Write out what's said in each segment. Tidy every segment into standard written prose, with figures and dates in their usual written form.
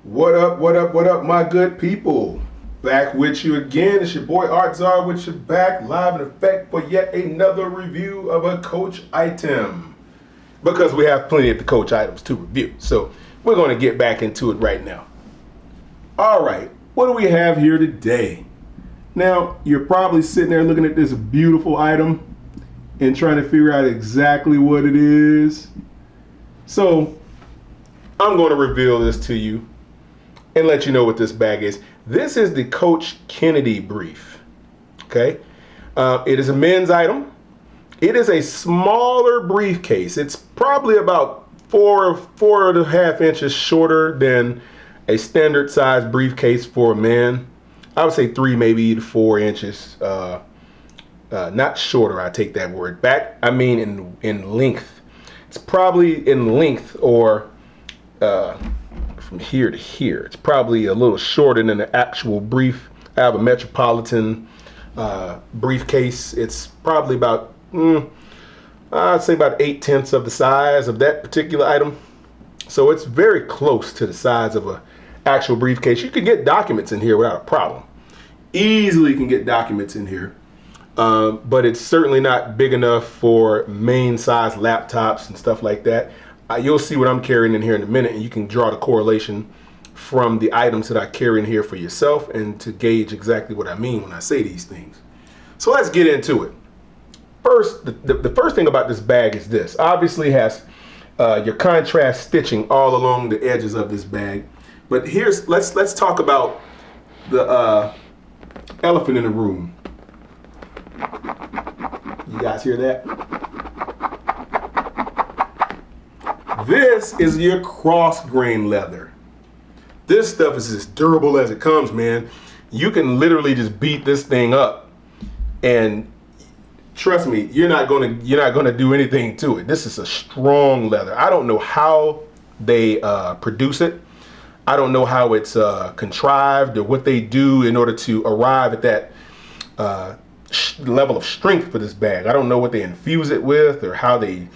What up, what up, what up, my good people? Back with you again. It's your boy Art Czar with your back, live in effect for yet another review of a Coach item. Because we have plenty of the Coach items to review. So we're going to get back into it right now. All right, what do we have here today? Now, you're probably sitting there looking at this beautiful item and trying to figure out exactly what it is. So I'm going to reveal this to you and let you know what this bag is. This is the Coach Kennedy brief. Okay, it is a men's item. It is a smaller briefcase. It's probably about four and a half inches shorter than a standard size briefcase for a man. I would say 3 maybe to 4 inches. Not shorter. I take that word back. I mean in length. It's probably in length or from here to here. It's probably a little shorter than the actual brief. I have a Metropolitan briefcase. It's probably about, I'd say about 8/10 of the size of that particular item. So it's very close to the size of a actual briefcase. You could get documents in here without a problem. Easily can get documents in here. But it's certainly not big enough for main size laptops and stuff like that. You'll see what I'm carrying in here in a minute, and you can draw the correlation from the items that I carry in here for yourself and to gauge exactly what I mean when I say these things. So let's get into it. First, the first thing about this bag is this. Obviously has your contrast stitching all along the edges of this bag. But let's talk about the elephant in the room. You guys hear that? This is your cross grain leather. This stuff is as durable as it comes, man. You can literally just beat this thing up, and trust me, you're not gonna do anything to it. This is a strong leather. I don't know how they produce it. I don't know how it's contrived or what they do in order to arrive at that level of strength for this bag. I don't know what they infuse it with or how they.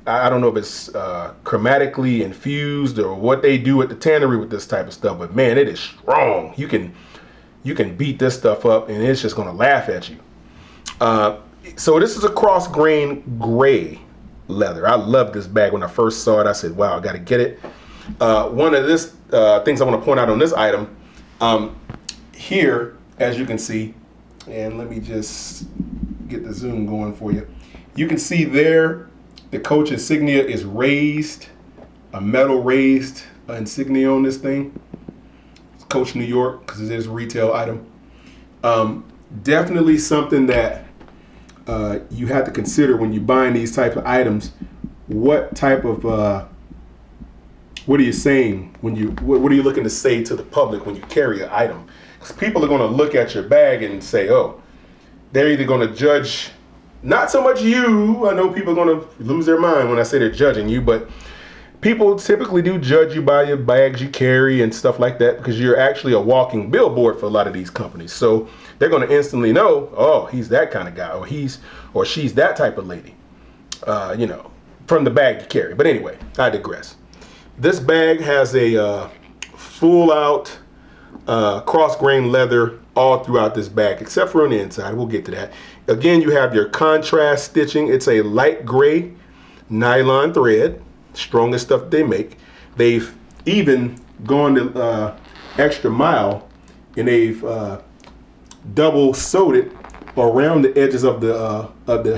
I don't know if it's chromatically infused or what they do at the tannery with this type of stuff, but man, it is strong. You can beat this stuff up and it's just gonna laugh at you. So this is a cross grain gray leather. I love this bag. When I first saw it, I said, wow, I gotta get it. One of this things I want to point out on this item, here, as you can see, and let me just get the zoom going for you. You can see there, the Coach insignia is raised, a metal raised insignia on this thing. It's Coach New York, because it is a retail item. Definitely something that you have to consider when you're buying these types of items. What type of, what are you saying when what are you looking to say to the public when you carry an item? Because people are going to look at your bag and say, oh, they're either going to judge. Not so much you. I know people are going to lose their mind when I say they're judging you, but people typically do judge you by your bags you carry and stuff like that because you're actually a walking billboard for a lot of these companies. So they're going to instantly know, oh, he's that kind of guy, or she's that type of lady, from the bag you carry. But anyway, I digress. This bag has a full out cross grain leather all throughout this bag, except for on the inside. We'll get to that. Again, you have your contrast stitching. It's a light gray nylon thread, strongest stuff they make. They've even gone the extra mile, and they've double sewed it around the edges of the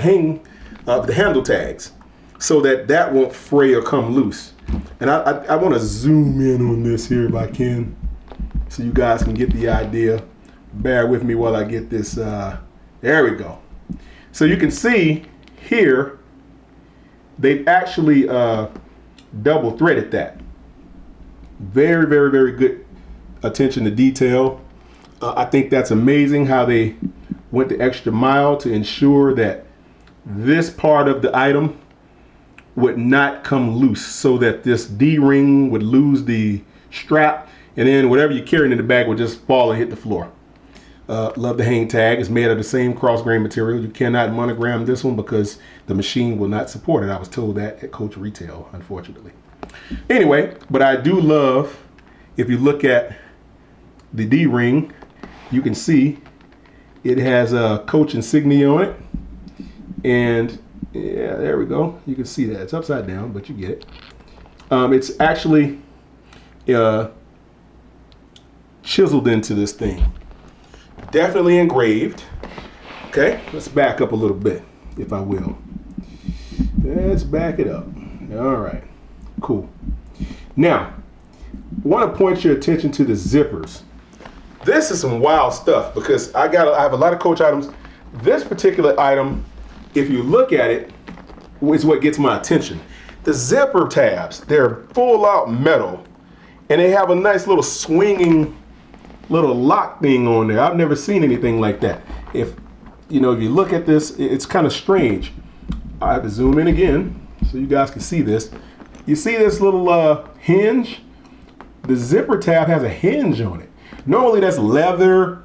handle tags, so that won't fray or come loose. And I want to zoom in on this here if I can, so you guys can get the idea. Bear with me while I get this. There we go. So you can see here, they've actually double threaded that. Very, very, very good attention to detail. I think that's amazing how they went the extra mile to ensure that this part of the item would not come loose, so that this D-ring would lose the strap, and then whatever you're carrying in the bag would just fall and hit the floor. Love the hang tag. It's made of the same cross grain material. You cannot monogram this one because the machine will not support it. I was told that at Coach Retail, unfortunately. Anyway, but I do love if you look at the D-ring, you can see it has a Coach insignia on it. And yeah, there we go. You can see that. It's upside down, but you get it. It's actually chiseled into this thing. Definitely engraved. Okay, let's back up a little bit, if I will. Let's back it up. All right, cool. Now, I want to point your attention to the zippers. This is some wild stuff because I have a lot of Coach items. This particular item, if you look at it, is what gets my attention. The zipper tabs, they're full out metal, and they have a nice little swinging little lock thing on there. I've never seen anything like that. If you look at this, it's kind of strange. I have to zoom in again so you guys can see this. You see this little hinge? The zipper tab has a hinge on it. Normally that's leather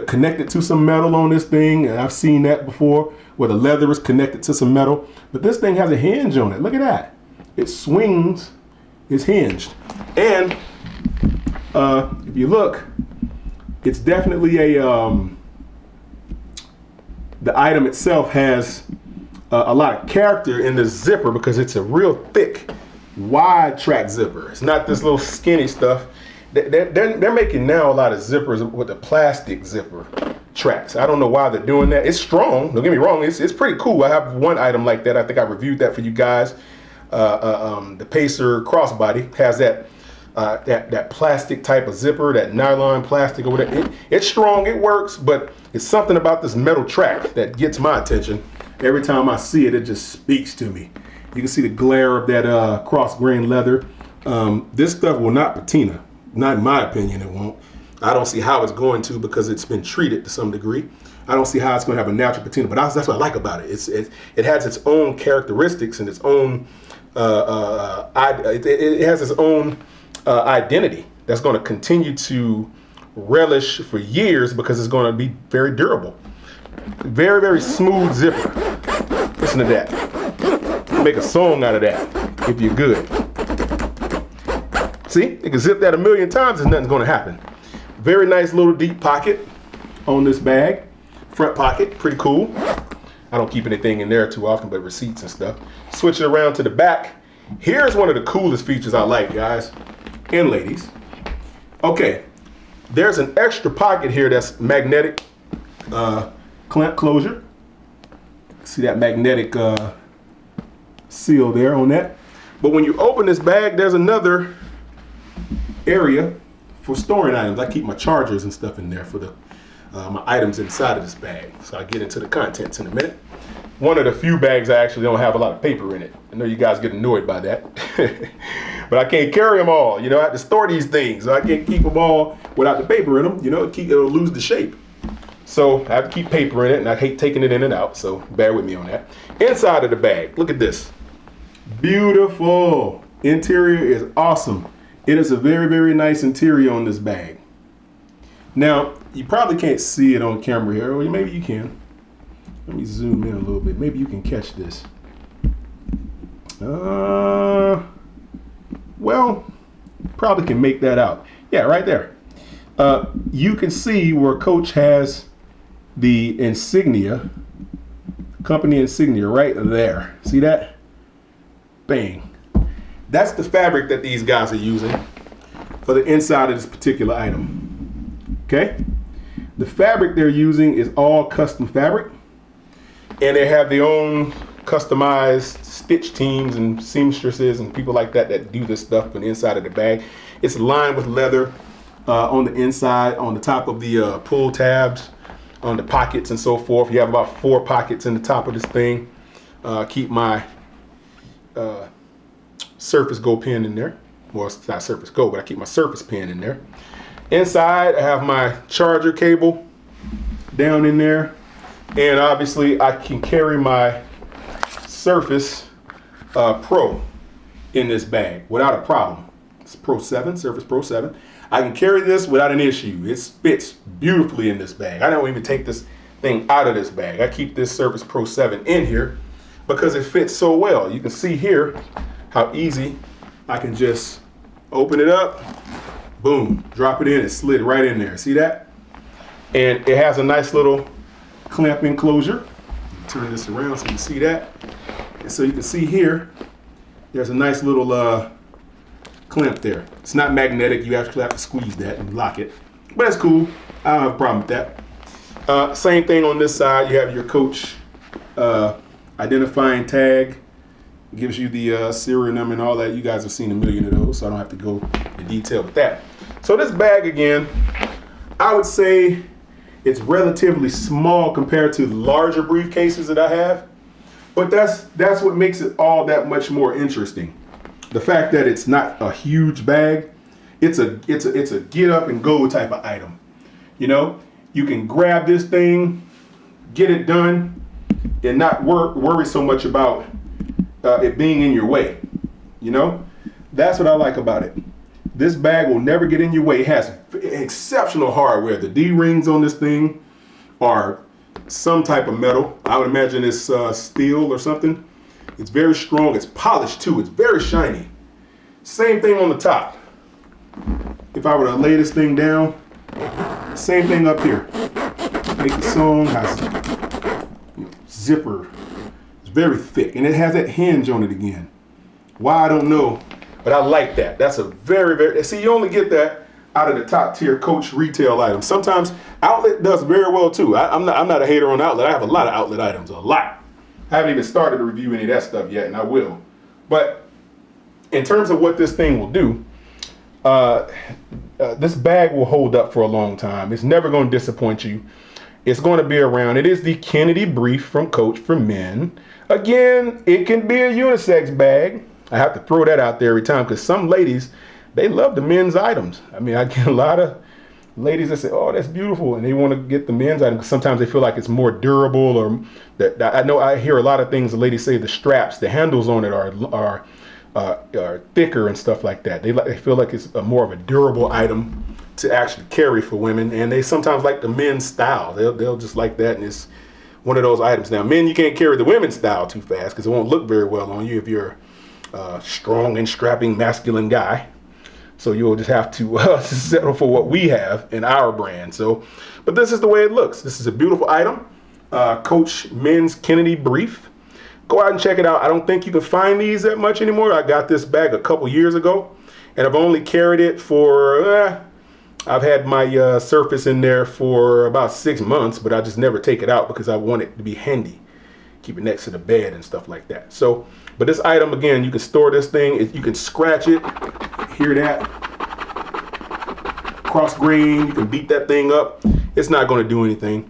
connected to some metal on this thing, and I've seen that before where the leather is connected to some metal, but this thing has a hinge on it. Look at that. It swings, it's hinged. And if you look, it's definitely the item itself has a lot of character in the zipper because it's a real thick, wide track zipper. It's not this little skinny stuff. They're making now a lot of zippers with the plastic zipper tracks. I don't know why they're doing that. It's strong. Don't get me wrong. It's pretty cool. I have one item like that. I think I reviewed that for you guys. The Pacer crossbody has that plastic type of zipper, that nylon plastic or whatever. It's strong. It works, but it's something about this metal track that gets my attention. Every time I see it, it just speaks to me. You can see the glare of that cross grain leather. This stuff will not patina. Not in my opinion, it won't. I don't see how it's going to because it's been treated to some degree. I don't see how it's going to have a natural patina, but that's what I like about it. It has its own characteristics and its own it has its own identity that's going to continue to relish for years because it's going to be very durable. Very, very smooth zipper. Listen to that. Make a song out of that if you're good. See, you can zip that 1,000,000 times and nothing's going to happen. Very nice little deep pocket on this bag. Front pocket, pretty cool. I don't keep anything in there too often but receipts and stuff. Switch it around to the back. Here's one of the coolest features I like, guys and ladies. Okay, there's an extra pocket here that's magnetic clamp closure. See that magnetic seal there on that. But when you open this bag, there's another area for storing items. I keep my chargers and stuff in there for the my items inside of this bag. So I'll get into the contents in a minute. One of the few bags I actually don't have a lot of paper in it. I know you guys get annoyed by that. But I can't carry them all. I have to store these things. So I can't keep them all without the paper in them. It'll lose the shape. So I have to keep paper in it, and I hate taking it in and out. So bear with me on that. Inside of the bag, look at this. Beautiful. Interior is awesome. It is a very, very nice interior on this bag. Now, you probably can't see it on camera here, or maybe you can. Let me zoom in a little bit. Maybe you can catch this. Well, probably can make that out. Yeah, right there. You can see where Coach has the insignia, company insignia right there. See that? Bang. That's the fabric that these guys are using for the inside of this particular item. Okay? The fabric they're using is all custom fabric, and they have their own customized stitch teams and seamstresses and people like that do this stuff on the inside of the bag. It's lined with leather on the inside, on the top of the pull tabs, on the pockets and so forth. You have about 4 pockets in the top of this thing. Keep my Surface Go pen in there. Well, it's not Surface Go, but I keep my Surface pen in there. Inside, I have my charger cable down in there. And obviously, I can carry my Surface Pro in this bag without a problem. It's Pro 7, Surface Pro 7. I can carry this without an issue. It fits beautifully in this bag. I don't even take this thing out of this bag. I keep this Surface Pro 7 in here because it fits so well. You can see here how easy I can just open it up, Boom, drop it in, it slid right in there. See that? And it has a nice little clamp enclosure. Turn this around so you can see that. And so you can see here, there's a nice little clamp there. It's not magnetic. You actually have to squeeze that and lock it. But that's cool. I don't have a problem with that. Same thing on this side. You have your Coach identifying tag. It gives you the serial number and all that. You guys have seen a million of those, so I don't have to go in detail with that. So this bag, again, I would say it's relatively small compared to larger briefcases that I have. But that's what makes it all that much more interesting. The fact that it's not a huge bag, it's a get up and go type of item. You know, you can grab this thing, get it done, and not worry so much about it being in your way. You know, that's what I like about it. This bag will never get in your way. It has exceptional hardware. The D-rings on this thing are some type of metal. I would imagine it's steel or something. It's very strong. It's polished too. It's very shiny. Same thing on the top. If I were to lay this thing down, same thing up here. Make the song has zipper. It's very thick, and it has that hinge on it again. Why, I don't know, but I like that. That's a very, see, you only get that out of the top tier Coach retail items. Sometimes Outlet does very well too. I'm not a hater on Outlet. I have a lot of Outlet items, a lot. I haven't even started to review any of that stuff yet, and I will. But in terms of what this thing will do, this bag will hold up for a long time. It's never going to disappoint you. It's going to be around. It is the Kennedy Brief from Coach for men. Again, it can be a unisex bag. I have to throw that out there every time because some ladies, they love the men's items. I mean, I get a lot of ladies that say, oh, that's beautiful, and they want to get the men's item because sometimes they feel like it's more durable, or that I know I hear a lot of things the ladies say the straps, the handles on it are thicker and stuff like that. They feel like it's more of a durable item to actually carry for women, and they sometimes like the men's style. They'll just like that, and it's one of those items. Now, men, you can't carry the women's style too fast because it won't look very well on you if you're a strong and strapping masculine guy. So you'll just have to settle for what we have in our brand. So, but this is the way it looks. This is a beautiful item. Coach Men's Kennedy Brief. Go out and check it out. I don't think you can find these that much anymore. I got this bag a couple years ago, and I've only carried it for, I've had my Surface in there for about 6 months, but I just never take it out because I want it to be handy. Keep it next to the bed and stuff like that. So, but this item, again, you can store this thing. You can scratch it. Hear that? Cross grain. You can beat that thing up. It's not going to do anything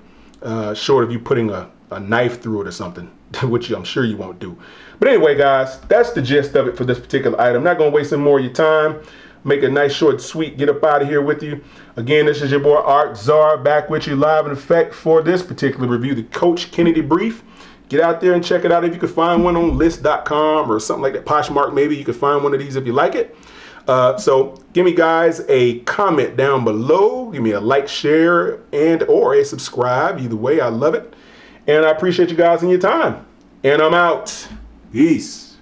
short of you putting a knife through it or something, which I'm sure you won't do. But anyway, guys, that's the gist of it for this particular item. I'm not going to waste any more of your time. Make a nice, short, sweet, get up out of here with you. Again, this is your boy Art Czar back with you live in effect for this particular review, the Coach Kennedy Brief. Get out there and check it out. If you could find one on list.com or something like that, Poshmark, maybe you could find one of these if you like it. So give me, guys, a comment down below. Give me a like, share, and or a subscribe. Either way, I love it. And I appreciate you guys and your time. And I'm out. Peace.